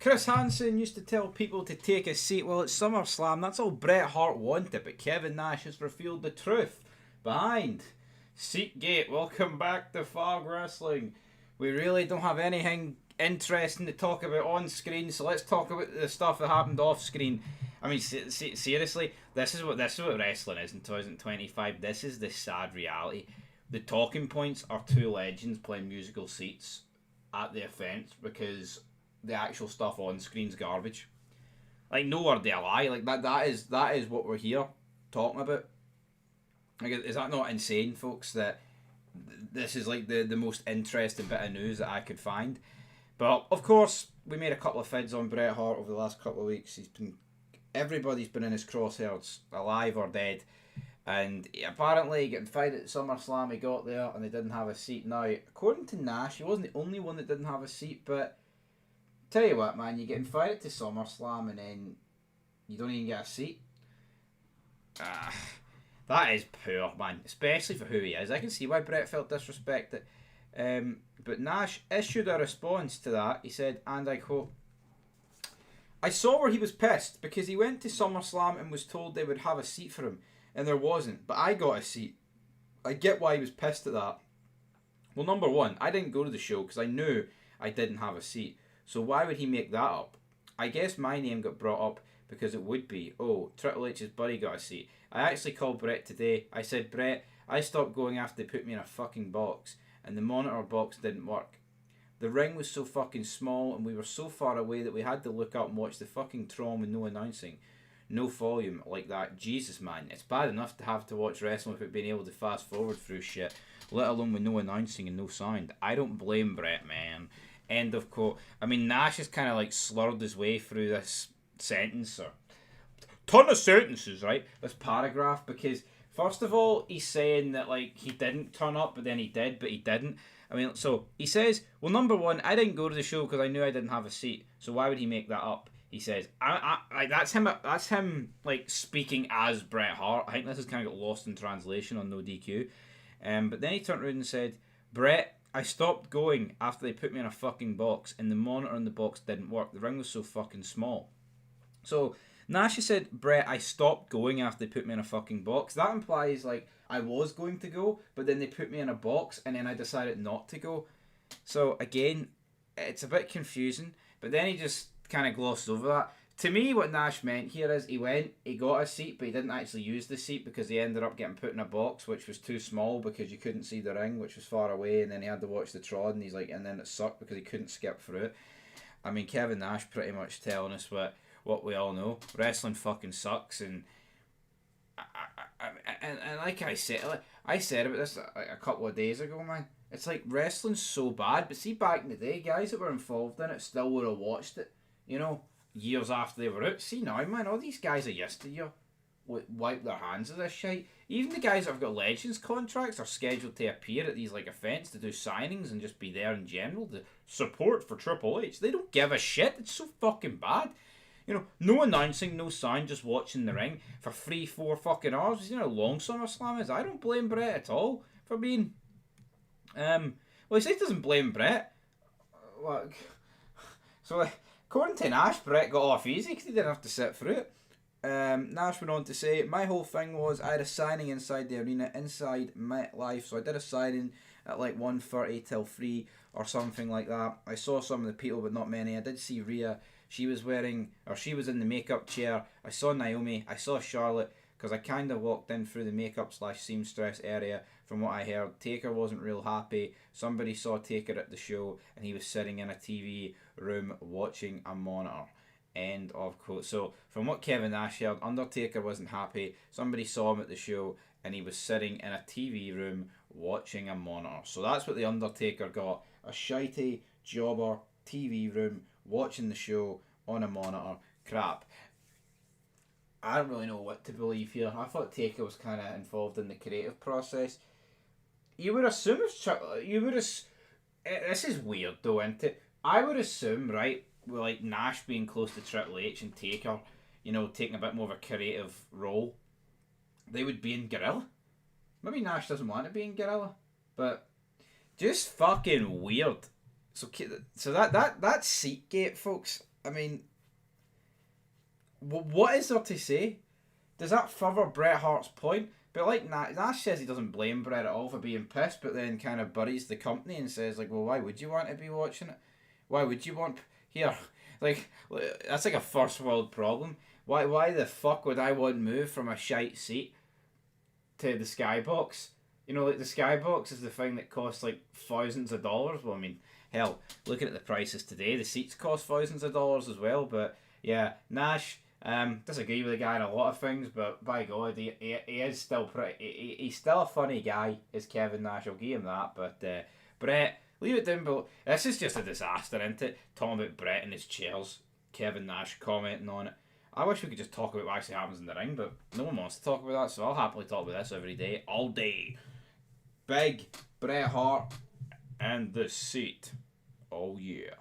Chris Hansen used to tell people to take a seat. Well, it's SummerSlam. That's all Bret Hart wanted, but Kevin Nash has revealed the truth behind Seatgate. Welcome back to Fog Wrestling. We really don't have anything interesting to talk about on screen, so let's talk about the stuff that happened off screen. I mean, seriously, this is what wrestling is in 2025. This is the sad reality. The talking points are two legends playing musical seats at the event because the actual stuff on screen's garbage. Like, no word they lie. Like that is what we're here talking about. Like, is that not insane, folks? That this is like the most interesting bit of news that I could find. But of course, we made a couple of fids on Bret Hart over the last couple of weeks. Everybody's been in his crosshairs, alive or dead. And apparently, getting fired at SummerSlam, he got there and they didn't have a seat. Now, according to Nash, he wasn't the only one that didn't have a seat, but tell you what, man, you get invited to SummerSlam and then you don't even get a seat. That is poor, man, especially for who he is. I can see why Bret felt disrespected. But Nash issued a response to that. He said, and I quote, "I saw where he was pissed because he went to SummerSlam and was told they would have a seat for him, and there wasn't, but I got a seat. I get why he was pissed at that. Well, number one, I didn't go to the show because I knew I didn't have a seat. So why would he make that up? I guess my name got brought up because it would be, oh, Triple H's buddy got a seat. I actually called Bret today. I said, Bret, I stopped going after they put me in a fucking box, and the monitor box didn't work. The ring was so fucking small, and we were so far away that we had to look up and watch the fucking Tron with no announcing. No volume like that. Jesus, man, it's bad enough to have to watch wrestling without being able to fast forward through shit, let alone with no announcing and no sound. I don't blame Bret, man." End of quote. I mean, Nash has kind of like slurred his way through this sentence, or ton of sentences, right? This paragraph, because first of all, he's saying that like he didn't turn up, but then he did, but he didn't. I mean, so he says, well, number one, I didn't go to the show because I knew I didn't have a seat. So why would he make that up? He says, that's him like speaking as Bret Hart. I think this has kind of got lost in translation on No DQ. But then he turned around and said, Bret, I stopped going after they put me in a fucking box, and the monitor in the box didn't work. The ring was so fucking small. So Nash said, Bret, I stopped going after they put me in a fucking box. That implies like I was going to go, but then they put me in a box, and then I decided not to go. So again, it's a bit confusing. But then he just kind of glosses over that. To me, what Nash meant here is he went, he got a seat, but he didn't actually use the seat because he ended up getting put in a box, which was too small because you couldn't see the ring, which was far away, and then he had to watch the Tron, and he's like, and then it sucked because he couldn't skip through it. I mean, Kevin Nash pretty much telling us what we all know. Wrestling fucking sucks, and like I said about this a couple of days ago, man. It's like wrestling's so bad, but see, back in the day, guys that were involved in it still would have watched it, you know, years after they were out. See now, man, all these guys are yesteryear wipe their hands of this shit. Even the guys that have got Legends contracts are scheduled to appear at these like events to do signings and just be there in general. The support for Triple H, they don't give a shit. It's so fucking bad. You know, no announcing, no sound, just watching the ring for 3-4 fucking hours. You know how long SummerSlam is? I don't blame Bret at all for being... well, he says he doesn't blame Bret. So, according to Nash, Bret got off easy because he didn't have to sit through it. Nash went on to say, my whole thing was I had a signing inside the arena, inside MetLife, so I did a signing at like 1:30 till 3 or something like that. I saw some of the people, but not many. I did see Rhea. She was in the makeup chair. I saw Naomi. I saw Charlotte, because I kind of walked in through the makeup/seamstress area. From what I heard, Taker wasn't real happy. Somebody saw Taker at the show, and he was sitting in a TV room watching a monitor. End of quote. So, from what Kevin Nash heard, Undertaker wasn't happy. Somebody saw him at the show, and he was sitting in a TV room watching a monitor. So that's what the Undertaker got. A shitey jobber TV room watching the show on a monitor. Crap. I don't really know what to believe here. I thought Taker was kind of involved in the creative process. You would assume this is weird though, isn't it? I would assume, right, with like Nash being close to Triple H and Taker, you know, taking a bit more of a creative role, they would be in Gorilla. Maybe Nash doesn't want to be in Gorilla, but just fucking weird. So that Seatgate, folks, I mean, what is there to say? Does that further Bret Hart's point? But like Nash says he doesn't blame Bret at all for being pissed, but then kind of buries the company and says like, well, why would you want to be watching it? Why would you want here? Like that's like a first world problem. Why the fuck would I want to move from a shite seat to the skybox? You know, like the skybox is the thing that costs like thousands of dollars. Well, I mean, hell, looking at the prices today, the seats cost thousands of dollars as well. But yeah, Nash. Disagree with the guy on a lot of things, but by God, he is still pretty. He's still a funny guy, is Kevin Nash. I'll give him that. But Bret, leave it down below. This is just a disaster, isn't it? Talking about Bret and his chairs, Kevin Nash commenting on it. I wish we could just talk about what actually happens in the ring, but no one wants to talk about that, so I'll happily talk about this every day, all day. Big Bret Hart and the seat. Oh yeah.